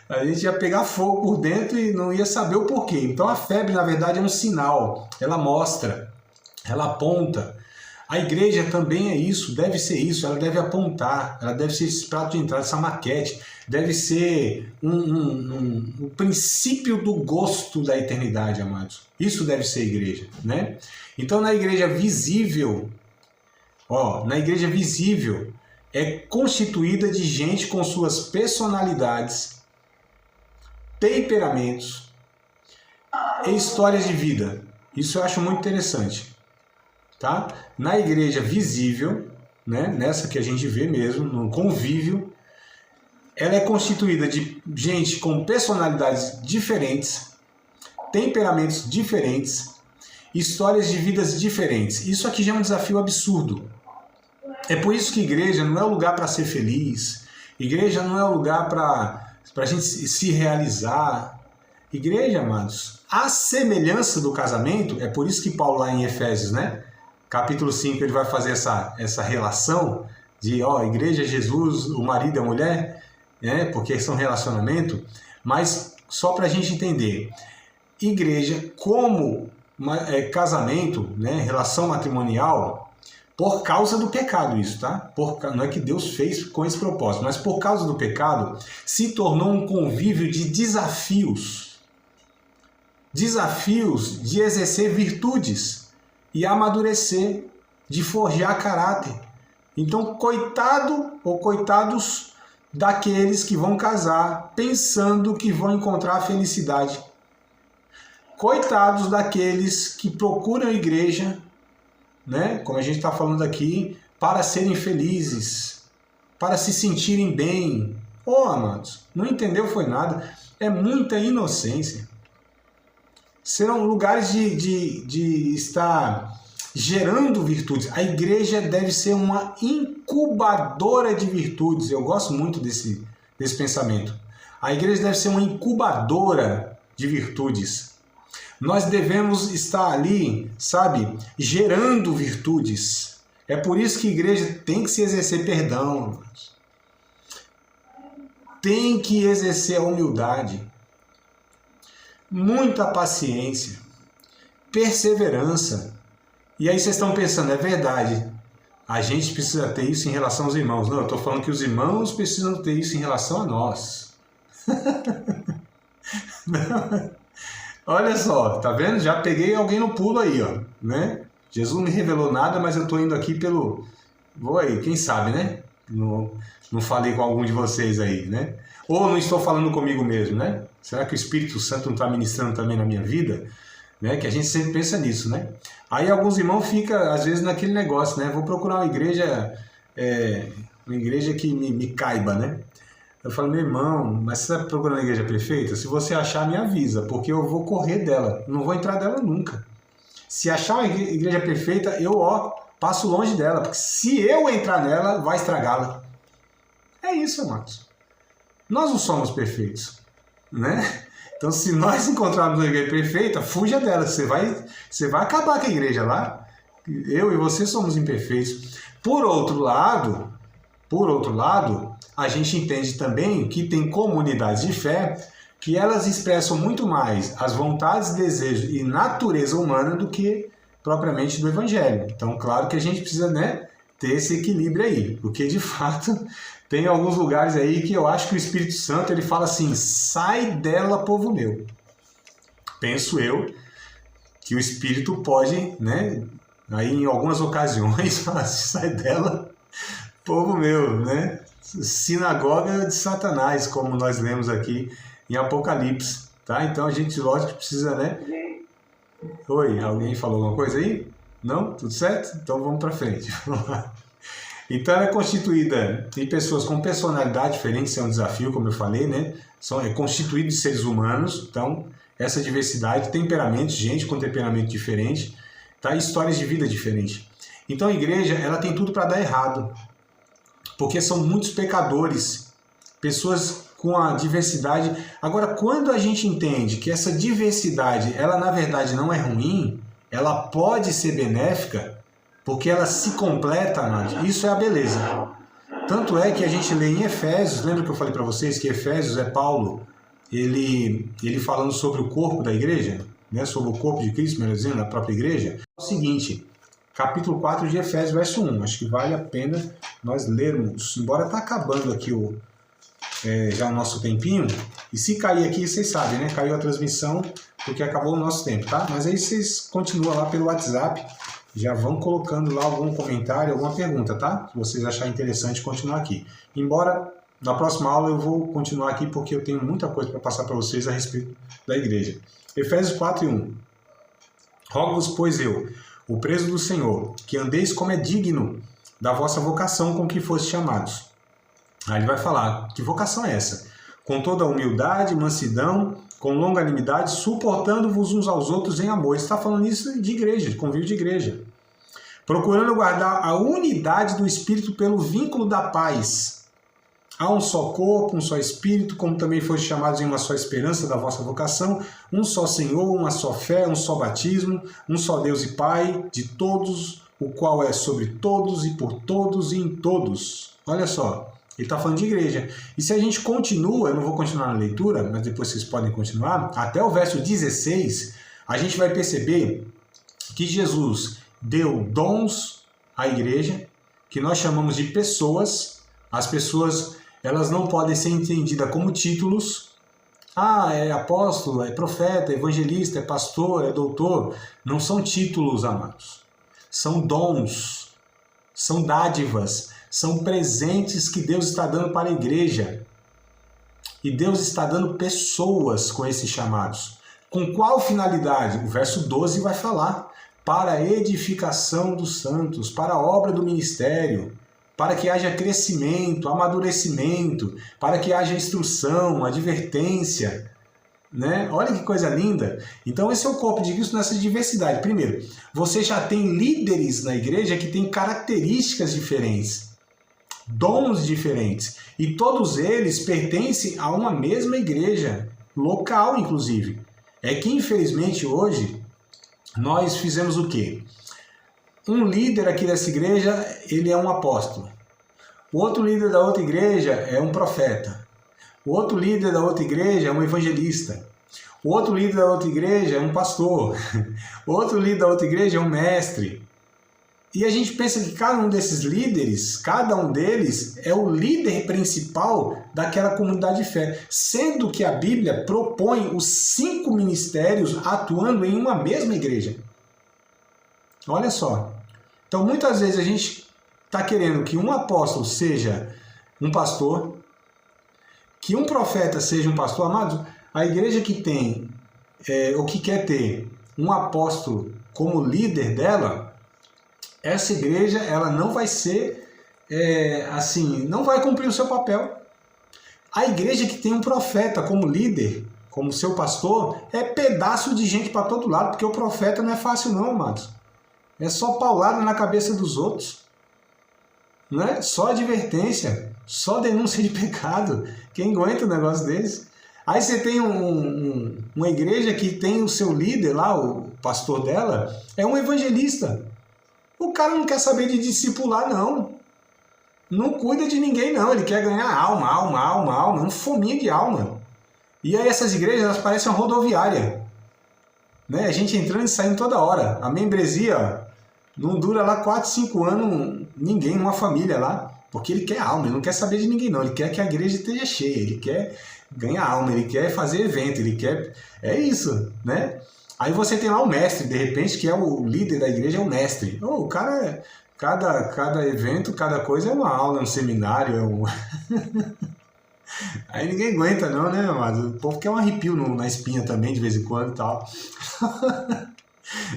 A gente ia pegar fogo por dentro e não ia saber o porquê. Então a febre, na verdade, é um sinal. Ela mostra, ela aponta. A igreja também é isso, deve ser isso. Ela deve apontar, ela deve ser esse prato de entrada, essa maquete. Deve ser um princípio do gosto da eternidade, amados. Isso deve ser a igreja, né? Então na igreja visível, é constituída de gente com suas personalidades, temperamentos e histórias de vida. Isso eu acho muito interessante, tá? Na igreja visível, né, nessa que a gente vê mesmo, no convívio, ela é constituída de gente com personalidades diferentes, temperamentos diferentes, histórias de vidas diferentes. Isso aqui já é um desafio absurdo. É por isso que igreja não é o lugar para ser feliz, igreja não é o lugar para a gente se realizar. Igreja, amados, a semelhança do casamento, é por isso que Paulo lá em Efésios, né, capítulo 5, ele vai fazer essa relação de, igreja é Jesus, o marido e a mulher, né, porque são relacionamento, mas só para a gente entender, igreja como casamento, né, relação matrimonial, por causa do pecado isso, tá? Não é que Deus fez com esse propósito, mas por causa do pecado se tornou um convívio de desafios. Desafios de exercer virtudes e amadurecer, de forjar caráter. Então, coitado ou coitados daqueles que vão casar pensando que vão encontrar a felicidade. Coitados daqueles que procuram a igreja, né, como a gente está falando aqui, para serem felizes, para se sentirem bem. Amados, não entendeu foi nada. É muita inocência. serão lugares de estar gerando virtudes. A igreja deve ser uma incubadora de virtudes. Eu gosto muito desse pensamento. A igreja deve ser uma incubadora de virtudes. Nós devemos estar ali, sabe, gerando virtudes. É por isso que a igreja tem que se exercer perdão, tem que exercer a humildade, muita paciência, perseverança. E aí vocês estão pensando, é verdade, a gente precisa ter isso em relação aos irmãos. Não, eu estou falando que os irmãos precisam ter isso em relação a nós. Olha só, tá vendo? Já peguei alguém no pulo aí, ó, né? Jesus não me revelou nada, mas eu estou indo aqui pelo... Vou aí, quem sabe, né? Não falei com algum de vocês aí, né? Ou não estou falando comigo mesmo, né? Será que o Espírito Santo não está ministrando também na minha vida? Né? Que a gente sempre pensa nisso, né? Aí alguns irmãos ficam, às vezes, naquele negócio, né? Vou procurar uma igreja que me caiba, né? Eu falo, meu irmão, mas você está procurando a igreja perfeita? Se você achar, me avisa, porque eu vou correr dela. Não vou entrar dela nunca. Se achar uma igreja perfeita, eu passo longe dela, porque se eu entrar nela, vai estragá-la. É isso, amados. Nós não somos perfeitos, né? Então, se nós encontrarmos uma igreja perfeita, fuja dela. Você vai acabar com a igreja lá. Eu e você somos imperfeitos. Por outro lado, a gente entende também que tem comunidades de fé que elas expressam muito mais as vontades, desejos e natureza humana do que propriamente do evangelho. Então, claro que a gente precisa, né, ter esse equilíbrio aí, porque de fato tem alguns lugares aí que eu acho que o Espírito Santo ele fala assim, sai dela, povo meu. Penso eu que o Espírito pode, né, aí em algumas ocasiões falar assim, sai dela, povo meu, né? Sinagoga de Satanás, como nós lemos aqui em Apocalipse, tá? Então a gente, lógico, precisa, né? Oi, alguém falou alguma coisa aí? Não? Tudo certo? Então vamos para frente. Então ela é constituída de pessoas com personalidade diferente, isso é um desafio, como eu falei, né? É constituído de seres humanos, então essa diversidade, temperamentos, gente com temperamento diferente, tá? Histórias de vida diferentes. Então a igreja, ela tem tudo para dar errado, porque são muitos pecadores, pessoas com a diversidade. Agora, quando a gente entende que essa diversidade, ela na verdade não é ruim, ela pode ser benéfica, porque ela se completa, amados, isso é a beleza. Tanto é que a gente lê em Efésios, lembra que eu falei para vocês que Efésios é Paulo, ele falando sobre o corpo da igreja, né, sobre o corpo de Cristo, melhor dizendo, a própria igreja. É o seguinte, capítulo 4 de Efésios, verso 1, acho que vale a pena nós lermos, embora está acabando aqui já o nosso tempinho, e se cair aqui, vocês sabem, né, caiu a transmissão, porque acabou o nosso tempo, tá? Mas aí vocês continuam lá pelo WhatsApp, já vão colocando lá algum comentário, alguma pergunta, tá? Se vocês acharem interessante continuar aqui. Embora na próxima aula eu vou continuar aqui porque eu tenho muita coisa para passar para vocês a respeito da igreja. Efésios 4:1. Rogo-vos, pois eu, o preso do Senhor, que andeis como é digno da vossa vocação com que fostes chamados. Aí ele vai falar, que vocação é essa? Com toda a humildade, mansidão, com longanimidade, suportando-vos uns aos outros em amor. Ele está falando isso de igreja, de convívio de igreja. Procurando guardar a unidade do Espírito pelo vínculo da paz. Há um só corpo, um só Espírito, como também foste chamados em uma só esperança da vossa vocação, um só Senhor, uma só fé, um só batismo, um só Deus e Pai de todos, o qual é sobre todos e por todos e em todos. Olha só. Ele está falando de igreja. E se a gente continua, eu não vou continuar na leitura, mas depois vocês podem continuar, até o verso 16, a gente vai perceber que Jesus deu dons à igreja, que nós chamamos de pessoas. As pessoas, elas não podem ser entendidas como títulos. Ah, é apóstolo, é profeta, é evangelista, é pastor, é doutor. Não são títulos, amados. São dons, são dádivas, são presentes que Deus está dando para a igreja. E Deus está dando pessoas com esses chamados. Com qual finalidade? O verso 12 vai falar. Para a edificação dos santos, para a obra do ministério, para que haja crescimento, amadurecimento, para que haja instrução, advertência. né? Olha que coisa linda. Então esse é o corpo de Cristo nessa diversidade. Primeiro, você já tem líderes na igreja que têm características diferentes, dons diferentes, e todos eles pertencem a uma mesma igreja, local inclusive. É que infelizmente hoje nós fizemos o quê? Um líder aqui dessa igreja, ele é um apóstolo. O outro líder da outra igreja é um profeta. O outro líder da outra igreja é um evangelista. O outro líder da outra igreja é um pastor. O outro líder da outra igreja é um mestre. E a gente pensa que cada um desses líderes, cada um deles é o líder principal daquela comunidade de fé, sendo que a Bíblia propõe os 5 ministérios atuando em uma mesma igreja. Olha só. Então, muitas vezes a gente está querendo que um apóstolo seja um pastor, que um profeta seja um pastor. Amados, a igreja que tem, ou que quer ter um apóstolo como líder dela, essa igreja ela não vai ser, não vai cumprir o seu papel. A igreja que tem um profeta como líder, como seu pastor, é pedaço de gente para todo lado, porque o profeta não é fácil não, amados. É só paulada na cabeça dos outros. Não é? Só advertência, só denúncia de pecado. Quem aguenta um negócio desse? Aí você tem uma igreja que tem o seu líder lá, o pastor dela, é um evangelista. O cara não quer saber de discipular, não. Não cuida de ninguém, não. Ele quer ganhar alma, um fominho de alma. E aí essas igrejas, elas parecem uma rodoviária. Né? A gente entrando e saindo toda hora. A membresia não dura lá 4, 5 anos, ninguém, uma família lá. Porque ele quer alma, ele não quer saber de ninguém, não. Ele quer que a igreja esteja cheia, ele quer ganhar alma, ele quer fazer evento, ele quer... É isso, né? Aí você tem lá o mestre, de repente, que é o líder da igreja, é o mestre. O cara, cada evento, cada coisa é uma aula, um seminário, Aí ninguém aguenta não, né, amado? O povo quer um arrepio na espinha também, de vez em quando e tal.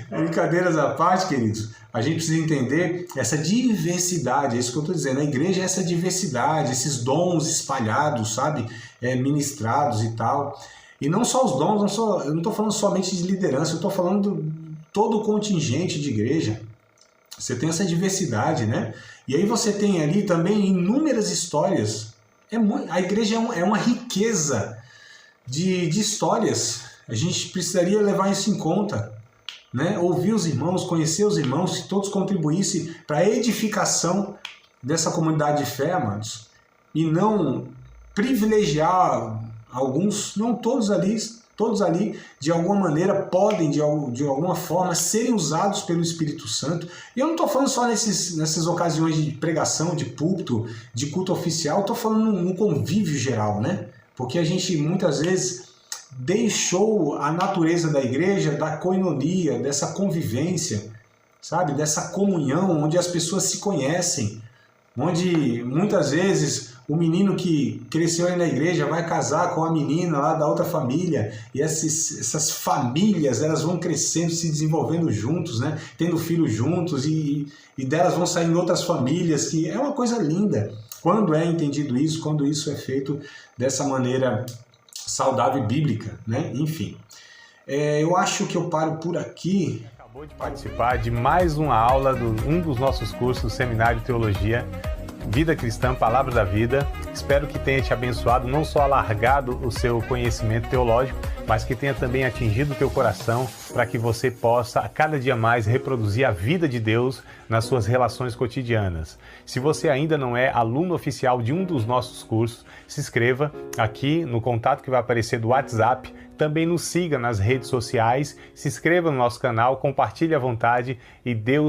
Brincadeiras à parte, queridos, a gente precisa entender essa diversidade, é isso que eu estou dizendo. A igreja é essa diversidade, esses dons espalhados, sabe? Ministrados e tal. E não só os dons, eu não estou falando somente de liderança, eu estou falando de todo o contingente de igreja. Você tem essa diversidade, né? E aí você tem ali também inúmeras histórias. A igreja é uma riqueza de histórias. A gente precisaria levar isso em conta, né? Ouvir os irmãos, conhecer os irmãos, que todos contribuíssem para a edificação dessa comunidade de fé, amados. E não privilegiar alguns, não todos ali, de alguma maneira, podem, de alguma forma, serem usados pelo Espírito Santo. E eu não estou falando só nessas ocasiões de pregação, de púlpito, de culto oficial, estou falando no convívio geral, né? Porque a gente, muitas vezes, deixou a natureza da igreja, da koinonia, dessa convivência, sabe? Dessa comunhão, onde as pessoas se conhecem, onde, muitas vezes, o menino que cresceu aí na igreja vai casar com a menina lá da outra família, e essas famílias, elas vão crescendo, se desenvolvendo juntos, né? Tendo filhos juntos, e delas vão saindo outras famílias, que é uma coisa linda. Quando é entendido isso, quando isso é feito dessa maneira saudável e bíblica, né? Enfim, eu acho que eu paro por aqui. Acabou de participar de mais uma aula de um dos nossos cursos, Seminário de Teologia, Vida Cristã, Palavra da Vida. Espero que tenha te abençoado, não só alargado o seu conhecimento teológico, mas que tenha também atingido o teu coração, para que você possa a cada dia mais reproduzir a vida de Deus nas suas relações cotidianas. Se você ainda não é aluno oficial de um dos nossos cursos, se inscreva aqui no contato que vai aparecer do WhatsApp. Também nos siga nas redes sociais, se inscreva no nosso canal, compartilhe à vontade e Deus